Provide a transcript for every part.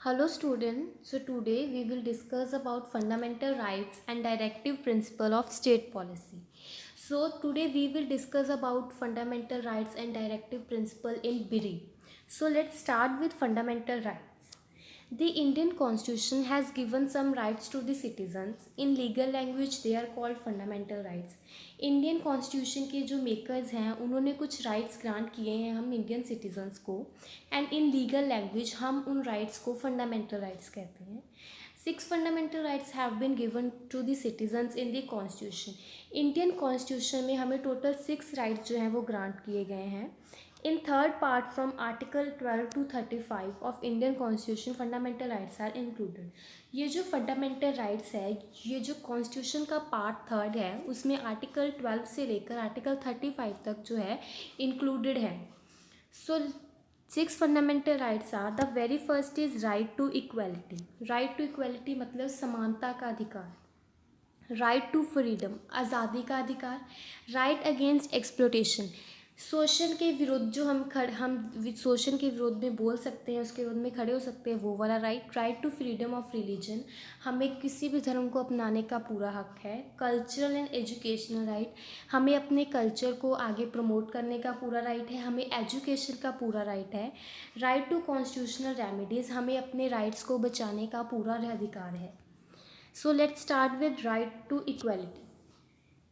Hello students, so today we will discuss about fundamental rights and directive principle of state policy. So today we will discuss about fundamental rights and directive principle in BRI. So let's start with fundamental rights. The Indian Constitution has given some rights to the citizens. In legal language they are called fundamental rights. Indian constitution के जो makers हैं उन्होंने कुछ rights grant किए हैं हम Indian citizens को, and in legal language हम उन राइट्स को फंडामेंटल राइट्स कहते हैं. 6 fundamental rights have been given to the citizens in the constitution. Indian constitution में हमें टोटल 6 राइट्स जो हैं वो ग्रांट किए गए हैं. In third part from Article 12 to 35 of Indian Constitution, fundamental rights are included. ये जो फंडामेंटल राइट्स है, ये जो कॉन्स्टिट्यूशन का पार्ट थर्ड है, उसमें आर्टिकल 12 से लेकर आर्टिकल 35 तक जो है इंक्लूडेड है. So 6 fundamental rights are, the very first is right to equality. Right to equality मतलब समानता का अधिकार. राइट टू फ्रीडम आज़ादी का अधिकार. राइट अगेंस्ट एक्सप्लोटेशन, शोषण के विरुद्ध जो हम शोषण के विरोध में बोल सकते हैं, उसके विरोध में खड़े हो सकते हैं, वो वाला right. Right to freedom of religion, हमें किसी भी धर्म को अपनाने का पूरा हक है. कल्चरल एंड एजुकेशनल राइट, हमें अपने कल्चर को आगे प्रमोट करने का पूरा राइट है, हमें एजुकेशन का पूरा राइट है. राइट टू कॉन्स्टिट्यूशनल रेमेडीज़, हमें अपने राइट्स को बचाने का पूरा अधिकार है. So let's start with right to equality.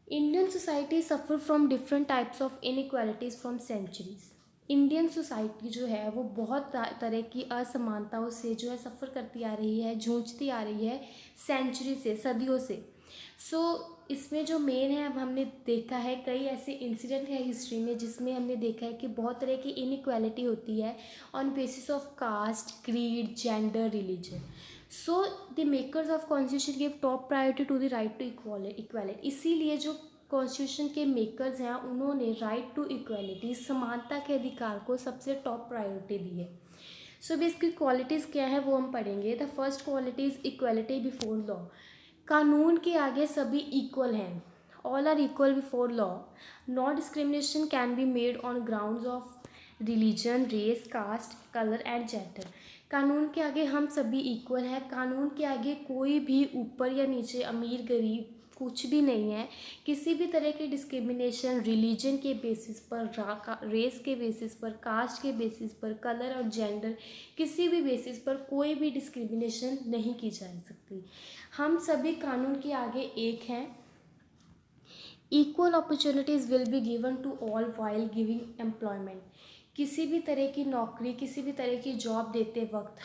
Indian society suffer from different types of inequalities from centuries. Indian society जो है वो बहुत तरह की असमानताओं से जो है सफ़र करती आ रही है, जूझती आ रही है सेंचुरी से, सदियों से. इसमें जो मेन है, अब हमने देखा है कई ऐसे इंसिडेंट है हिस्ट्री में जिसमें हमने देखा है कि बहुत तरह की इनइक्वालिटी होती है on basis of caste, creed, gender, religion. So the makers of constitution give top priority to the right to equality. इसीलिए जो कॉन्स्टिट्यूशन के मेकर्स हैं उन्होंने राइट टू इक्वालिटी, समानता के अधिकार को सबसे टॉप प्रायोरिटी दी है. सो अब इसकी क्वालिटीज़ क्या है वो हम पढ़ेंगे. The first quality is equality before law. कानून के आगे सभी इक्वल हैं. All are equal before law. No discrimination can be made on grounds of religion, race, caste, colour and gender. कानून के आगे हम सभी इक्वल हैं. कानून के आगे कोई भी ऊपर या नीचे, अमीर गरीब कुछ भी नहीं है. किसी भी तरह की डिस्क्रिमिनेशन रिलीजन के बेसिस पर, रेस के बेसिस पर, कास्ट के बेसिस पर, कलर और जेंडर, किसी भी बेसिस पर कोई भी डिस्क्रिमिनेशन नहीं की जा सकती. हम सभी कानून के आगे एक हैं. Equal opportunities will be given to all while giving employment. किसी भी तरह की नौकरी, किसी भी तरह की जॉब देते वक्त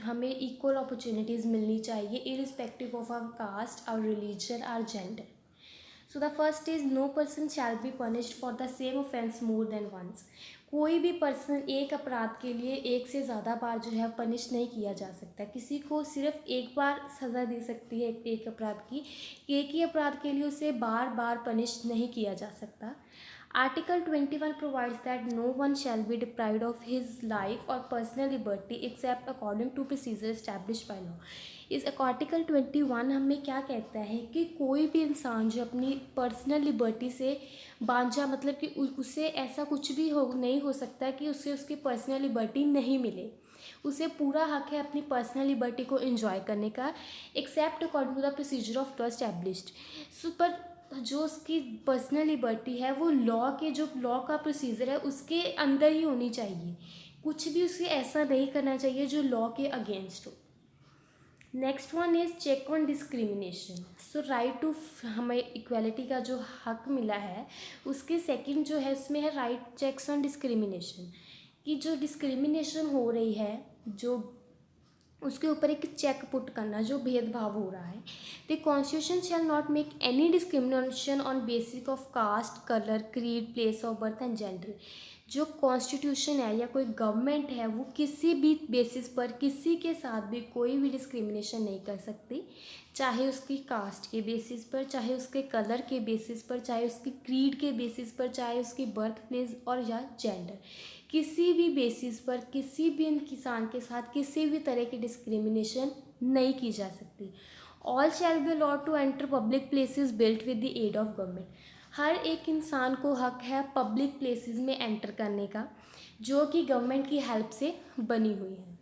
हमें इक्वल अपॉर्चुनिटीज़ मिलनी चाहिए irrespective of our caste, our religion, our gender. So the first is no person shall be punished for the same offence more than once. कोई भी पर्सन एक अपराध के लिए एक से ज़्यादा बार जो है पनिश नहीं किया जा सकता. किसी को सिर्फ एक बार सज़ा दी सकती है एक अपराध की, एक ही अपराध के लिए उसे बार बार पनिश नहीं किया जा सकता. Article 21 provides that no one shall be deprived of his life or personal liberty except according to procedure established by law. इस आर्टिकल 21 हमें क्या कहता है कि कोई भी इंसान जो अपनी पर्सनल लिबर्टी से बांझा, मतलब कि उसे ऐसा कुछ भी नहीं हो सकता कि उससे उसकी पर्सनल लिबर्टी नहीं मिले. उसे पूरा हक है अपनी पर्सनल लिबर्टी को एंजॉय करने का, except according to the procedure of law established. पर जो उसकी पर्सनल लिबर्टी है वो लॉ का प्रोसीजर है उसके अंदर ही होनी चाहिए. कुछ भी उसे ऐसा नहीं करना चाहिए जो लॉ के अगेंस्ट हो. Next one is check on discrimination. So right to, हमें इक्वालिटी का जो हक मिला है उसके सेकंड जो है उसमें है राइट चेक्स ऑन डिस्क्रिमिनेशन. कि जो डिस्क्रिमिनेशन हो रही है, जो उसके ऊपर एक चेक पुट करना, जो भेदभाव हो रहा है. The constitution shall not make any discrimination on basis of caste, colour, creed, place of birth and gender. जो कॉन्स्टिट्यूशन है या कोई गवर्नमेंट है वो किसी भी बेसिस पर किसी के साथ भी कोई भी डिस्क्रिमिनेशन नहीं कर सकती, चाहे उसकी कास्ट के बेसिस पर, चाहे उसके कलर के बेसिस पर, चाहे उसकी क्रीड के बेसिस पर, चाहे उसकी बर्थ प्लेस और या जेंडर. किसी भी बेसिस पर किसी भी किसान के साथ किसी भी तरह की डिस्क्रिमिनेशन नहीं की जा सकती. All shall be allowed to enter public places built with the aid of government. हर एक इंसान को हक है पब्लिक प्लेसेस में एंटर करने का, जो कि गवर्नमेंट की हेल्प से बनी हुई है.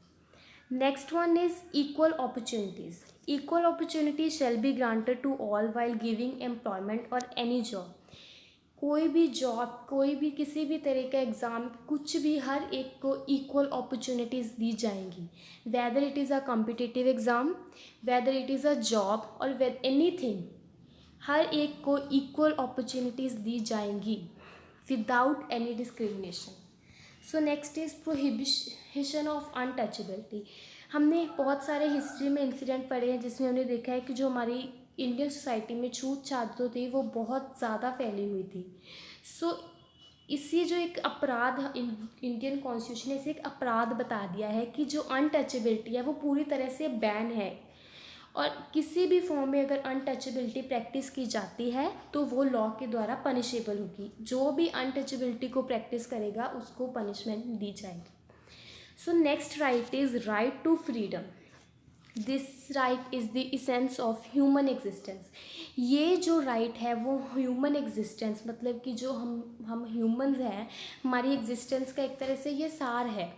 Next one is equal opportunities. Equal opportunities shall be granted to all while giving employment और एनी जॉब. कोई भी जॉब, कोई भी किसी भी तरह का एग्ज़ाम, कुछ भी, हर एक को इक्वल अपॉर्चुनिटीज़ दी जाएंगी. Whether it is a competitive exam, whether it is a job और एनीथिंग, हर एक को इक्वल अपॉर्चुनिटीज़ दी जाएंगी without any discrimination. So next is prohibition of untouchability. हमने बहुत सारे हिस्ट्री में इंसिडेंट पढ़े हैं जिसमें हमने देखा है कि जो हमारी इंडियन सोसाइटी में छूत छात जो थी वो बहुत ज़्यादा फैली हुई थी. सो इसी जो एक अपराध, इंडियन कॉन्स्टिट्यूशन ने इसे एक अपराध बता दिया है कि जो अनटचेबिलिटी है वो पूरी तरह से बैन है, और किसी भी फॉर्म में अगर अनटचेबिलिटी प्रैक्टिस की जाती है तो वो लॉ के द्वारा पनिशेबल होगी. जो भी अनटचेबिलिटी को प्रैक्टिस करेगा उसको पनिशमेंट दी जाएगी. So next right is right to freedom. This right is the essence of human existence. ये जो राइट है वो ह्यूमन एग्जिस्टेंस, मतलब कि जो हम ह्यूमंस हैं, हमारी एग्जिस्टेंस का एक तरह से ये सार है.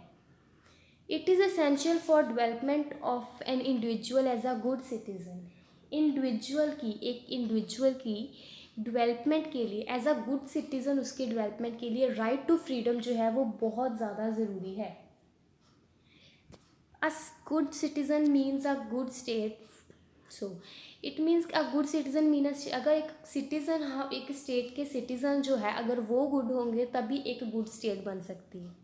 It is essential for development of an individual as a good citizen. एक इंडिविजुअल की डेवलपमेंट के लिए, एज अ गुड सिटीज़न, उसके डेवलपमेंट के लिए राइट टू फ्रीडम जो है वो बहुत ज़्यादा ज़रूरी है. A good citizen means a good state. So it means a good citizen means, अगर एक सिटीज़न, हाँ, एक स्टेट के सिटीज़न जो है अगर वो गुड होंगे तभी एक गुड स्टेट बन सकती है.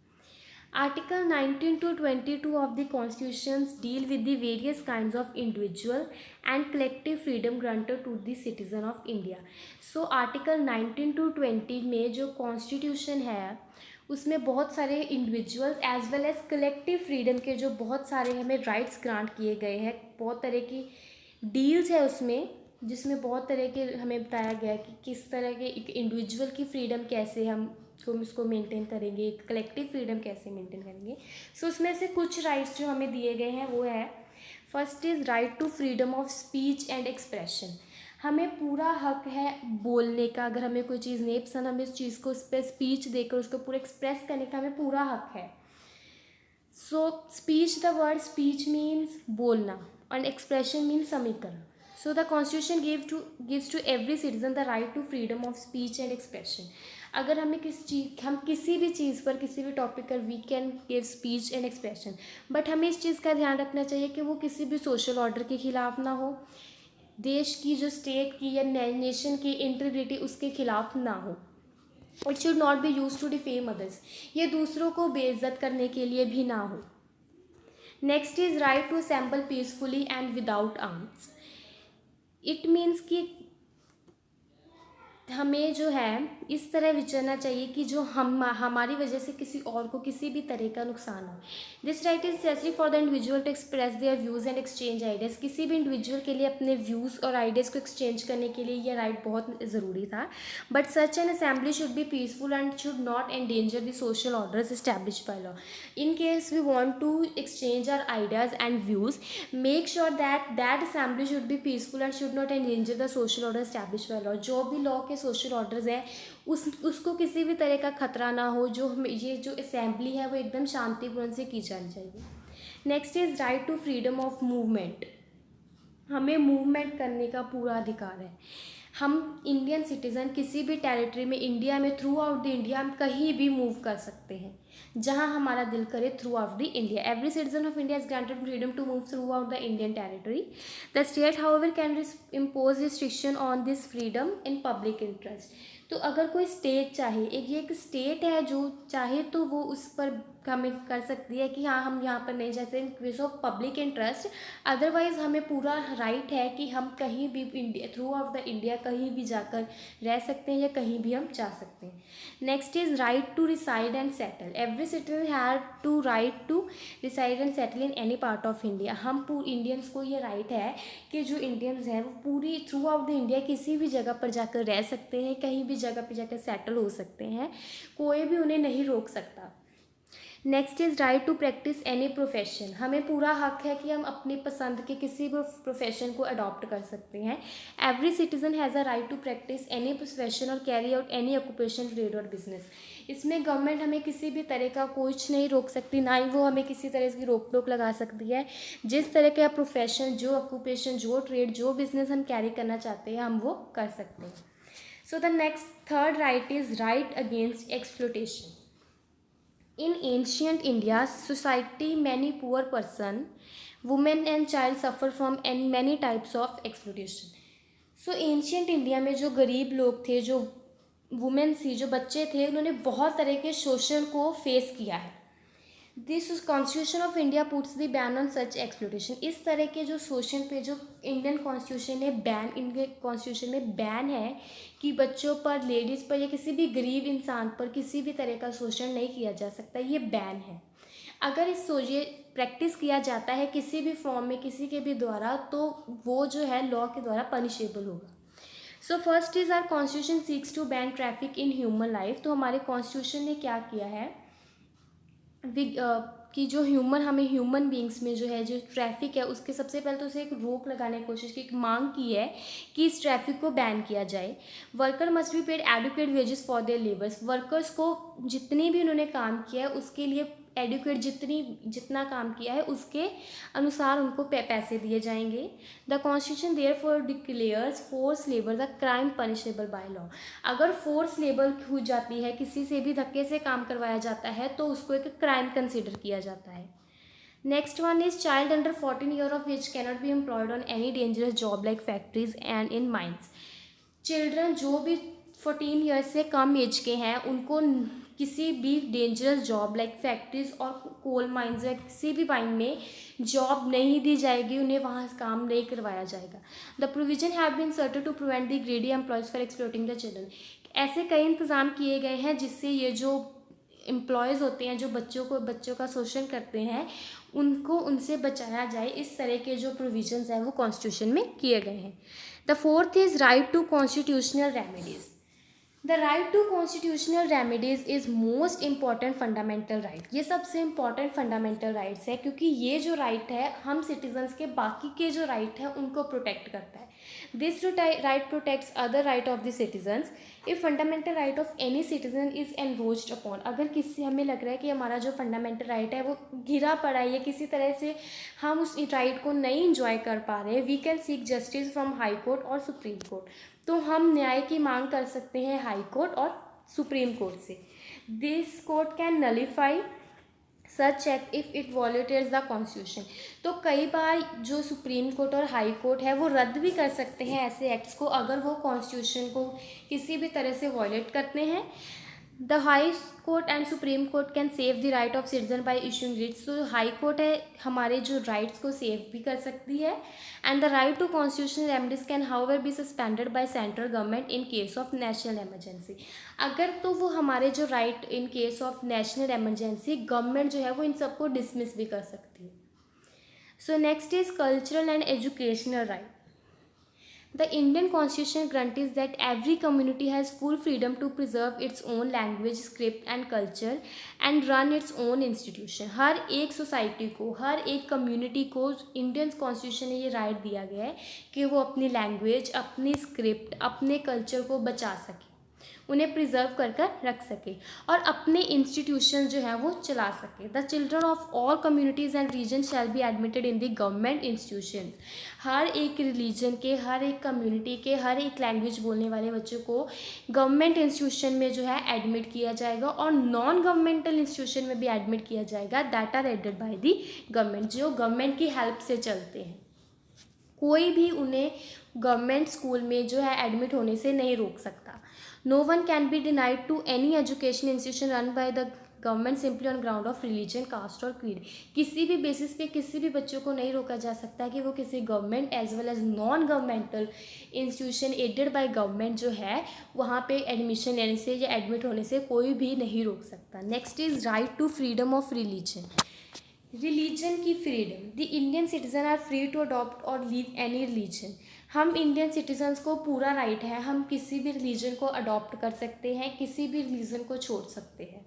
Article 19 to 22 of the constitutions deal with the various kinds of individual and collective freedom granted to the citizen of India. So article 19 to 20 में जो कॉन्स्टिट्यूशन है उसमें बहुत सारे individuals as well as collective freedom के जो बहुत सारे हमें राइट्स ग्रांट किए गए हैं. बहुत तरह की डील्स है उसमें, जिसमें बहुत तरह के हमें बताया गया है कि किस तरह के एक इंडिविजुअल की फ्रीडम कैसे हम उसको मेंटेन करेंगे, एक कलेक्टिव फ्रीडम कैसे मेंटेन करेंगे. सो उसमें से कुछ राइट्स जो हमें दिए गए हैं वो है, first is right to freedom of speech and expression. हमें पूरा हक है बोलने का. अगर हमें कोई चीज़ नहीं पसंद, हमें उस चीज़ को, उस पर स्पीच देकर उसको पूरा एक्सप्रेस करने का हमें पूरा हक है. So speech, the word speech means बोलना and expression means समीकरण. So the constitution gives to every citizen the right to freedom of speech and expression. अगर हमें हम किसी भी चीज़ पर, किसी भी टॉपिक पर we can give speech and expression, but हमें इस चीज़ का ध्यान रखना चाहिए कि वो किसी भी सोशल ऑर्डर के खिलाफ ना हो, देश की जो स्टेट की या नेशन की इंटीग्रिटी उसके खिलाफ ना हो. It should not be use to defame others. ये दूसरों को बेइज्जत करने के लिए भी ना हो. Next is right to assemble peacefully and without arms. It means कि हमें जो है इस तरह विचरना चाहिए कि जो हमारी वजह से किसी और को किसी भी तरह का नुकसान हो. This right is necessary for the individual to express their views and exchange ideas. किसी भी इंडिविजुअल के लिए अपने व्यूज़ और आइडियाज़ को एक्सचेंज करने के लिए यह राइट बहुत ज़रूरी था. But such an assembly should be peaceful and should not endanger the social orders establish by law. In case we want to exchange our ideas and views, make sure that assembly should be peaceful and should not endanger the social order established by law. जो भी law के social orders है उसको किसी भी तरह का खतरा ना हो. ये जो असेंबली है वो एकदम शांतिपूर्ण से की जानी चाहिए. Next is right to freedom of movement. हमें मूवमेंट करने का पूरा अधिकार है. हम इंडियन सिटीज़न किसी भी टेरिटरी में, इंडिया में, थ्रू आउट द इंडिया हम कहीं भी मूव कर सकते हैं जहां हमारा दिल करे, throughout the India. Every citizen of India is granted freedom to move throughout the Indian territory. The state however can impose restriction on this freedom in public interest. तो अगर कोई स्टेट चाहे, एक state है जो चाहे तो वो उस पर हमें कर सकती है कि हाँ हम यहाँ पर नहीं जाते इन case of public interest. Otherwise हमें पूरा राइट है कि हम कहीं भी India, through out the India कहीं भी जाकर रह सकते हैं या कहीं भी हम जा सकते हैं. Next is right to reside and settle. Every citizen have to right to reside and settle in any part of India. हम इंडियंस को ये राइट है कि जो इंडियंस हैं वो पूरी थ्रू आउट द इंडिया किसी भी जगह पर जाकर रह सकते हैं, कहीं भी जगह पर जाकर सेटल हो सकते हैं. कोई भी उन्हें नहीं रोक सकता. Next is right to practice any profession, हमें पूरा हक है कि हम अपनी पसंद के किसी भी प्रोफेशन को अडॉप्ट कर सकते हैं। Every citizen has a right to practice any profession और carry out any occupation trade और बिजनेस। इसमें गवर्नमेंट हमें किसी भी तरह का कुछ नहीं रोक सकती, ना ही वो हमें किसी तरह की रोक टोक लगा सकती है। जिस तरह का प्रोफेशन, जो ऑक्यूपेशन, जो ट्रेड, जो बिजनेस हम कैरी करना चाहते हैं, हम वो कर सकते हैं। So the next third right is right against exploitation. In ancient India society, many poor person, women and child suffer from and many types of exploitation. So ancient India में जो गरीब लोग थे, जो वुमेन थी, जो बच्चे थे, उन्होंने बहुत तरह के शोषण को फेस किया है। This constitution of India puts the ban on such exploitation. इस तरह के जो शोषण पे जो इंडियन कॉन्स्टिट्यूशन ने बैन, इंडियन कॉन्स्टिट्यूशन में बैन है कि बच्चों पर, लेडीज़ पर या किसी भी गरीब इंसान पर किसी भी तरह का शोषण नहीं किया जा सकता, ये बैन है। अगर इस सोचिए प्रैक्टिस किया जाता है किसी भी फॉर्म में, किसी के भी द्वारा, तो वो जो है लॉ के द्वारा पनिशेबल होगा। So first is our constitution seeks to ban traffic in human life. तो हमारे कॉन्स्टिट्यूशन ने क्या किया है कि जो हमें ह्यूमन बींग्स में जो है जो ट्रैफिक है, उसके सबसे पहले तो उसे एक रोक लगाने की कोशिश की, एक मांग की है कि इस ट्रैफिक को बैन किया जाए। Worker must be paid adequate wages for their labours. Workers को जितनी भी उन्होंने काम किया है उसके लिए एडुकेट, जितना काम किया है उसके अनुसार उनको पैसे दिए जाएंगे। The constitution therefore declares force labour the crime punishable by law. अगर फोर्स लेबर हो जाती है, किसी से भी धक्के से काम करवाया जाता है, तो उसको एक क्राइम कंसिडर किया जाता है। Next one is child under 14 year of age cannot be employed on any dangerous job like factories and in mines. Children जो भी 14 ईयर्स से कम एज के हैं, उनको किसी भी डेंजरस जॉब लाइक फैक्ट्रीज और कोल माइंस या किसी भी माइन में जॉब नहीं दी जाएगी, उन्हें वहाँ काम नहीं करवाया जाएगा। The provision have been inserted to prevent the greedy employers for exploiting the children. ऐसे कई इंतज़ाम किए गए हैं जिससे ये जो एम्प्लॉयज़ होते हैं, जो बच्चों का शोषण करते हैं, उनको उनसे बचाया जाए। इस तरह के जो प्रोविजंस हैं वो कॉन्स्टिट्यूशन में किए गए हैं। The fourth is right to constitutional remedies. The right to constitutional remedies is most important fundamental right. ये सबसे इम्पॉर्टेंट फंडामेंटल राइट्स है, क्योंकि ये जो राइट है हम सिटीजन्स के बाकी के जो राइट है उनको प्रोटेक्ट करता है। This right protects other right of the citizens. If fundamental right of any citizen is encroached upon, अगर किसी हमें लग रहा है कि हमारा जो फंडामेंटल राइट है वो घिरा पड़ा है या किसी तरह से हम उस राइट को नहीं इंजॉय कर पा रहे, we can seek justice from high court और सुप्रीम कोर्ट। तो हम न्याय की मांग कर सकते हैं हाई कोर्ट और सुप्रीम कोर्ट से। This court can nullify such act if it violates the constitution. तो कई बार जो सुप्रीम कोर्ट और हाई कोर्ट है वो रद्द भी कर सकते हैं ऐसे एक्ट्स को, अगर वो कॉन्स्टिट्यूशन को किसी भी तरह से वॉलेट करते हैं। The high court and supreme court can save the right of citizen by issuing writs. तो हाई कोर्ट है हमारे जो राइट्स को सेव भी कर सकती है। And the right to constitutional remedies can however be suspended by central government in case of national emergency. अगर तो वो हमारे जो right in case of national emergency, government जो है वो इन सबको डिसमिस भी कर सकती है। So next is cultural and educational right. The Indian Constitution guarantees that every community has full freedom to preserve its own language, script and culture and run its own institution। हर एक society को, हर एक community को Indian constitution ने ये right दिया गया है कि वो अपनी लैंग्वेज, अपनी स्क्रिप्ट, अपने कल्चर को बचा सके, उन्हें प्रिजर्व कर रख सके और अपने इंस्टीट्यूशन जो है वो चला सके। The children of all communities and region shall be admitted in the government institution. हर एक रिलीजन के, हर एक कम्युनिटी के, हर एक लैंग्वेज बोलने वाले बच्चों को गवर्नमेंट इंस्टीट्यूशन में जो है एडमिट किया जाएगा और नॉन गवर्नमेंटल इंस्टीट्यूशन में भी एडमिट किया जाएगा that are aided by the government, जो गवर्नमेंट की हेल्प से चलते हैं। कोई भी उन्हें गवर्नमेंट स्कूल में जो है एडमिट होने से नहीं रोक सकता। No one can be denied to any education institution run by the government simply on ground of religion, caste और क्रीड। किसी भी बेसिस पे किसी भी बच्चों को नहीं रोका जा सकता कि वो किसी government as well as non governmental institution aided by government जो है वहाँ पे एडमिशन लेने से या एडमिट होने से कोई भी नहीं रोक सकता। Next is right to freedom of religion. Religion की फ्रीडम। The Indian citizen are free to adopt और लीव एनी रिलीजन। हम इंडियन सिटीजन्स को पूरा राइट है, हम किसी भी रिलीजन को अडॉप्ट कर सकते हैं, किसी भी रिलीजन को छोड़ सकते हैं।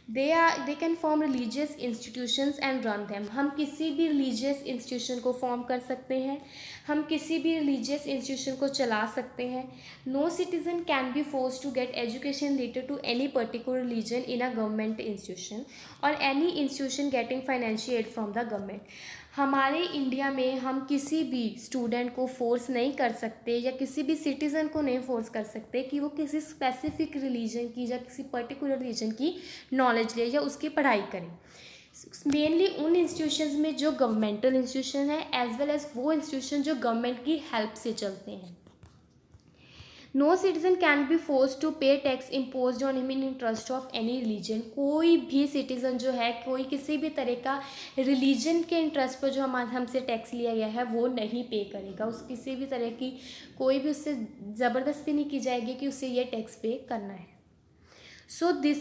They can form religious institutions and run them. हम किसी भी रिलीजियस इंस्टीट्यूशन को फॉर्म कर सकते हैं, हम किसी भी रिलीजियस इंस्टीट्यूशन को चला सकते हैं। No citizen can be force to get education related to any particular religion in a government institution और any institution getting financial aid from the government. हमारे इंडिया में हम किसी भी स्टूडेंट को फोर्स नहीं कर सकते या किसी भी सिटीज़न को नहीं फोर्स कर सकते कि वो किसी स्पेसिफिक रिलीजन की या किसी पर्टिकुलर रिलीजन की नॉलेज ले या उसकी पढ़ाई करें। मेनली उन इंस्टीट्यूशंस में जो गवर्नमेंटल इंस्टीट्यूशन है एज वेल एज वो इंस्टीट्यूशन जो गवर्नमेंट की हेल्प से चलते हैं। No citizen can be force to pay tax impose on him in interest of any religion. कोई भी सिटीज़न जो है, कोई किसी भी तरह का रिलीजन के इंटरेस्ट पर जो हमसे टैक्स लिया गया है वो नहीं पे करेगा। उस किसी भी तरह की कोई भी उससे ज़बरदस्ती नहीं की जाएगी कि उसे ये टैक्स पे करना है। So this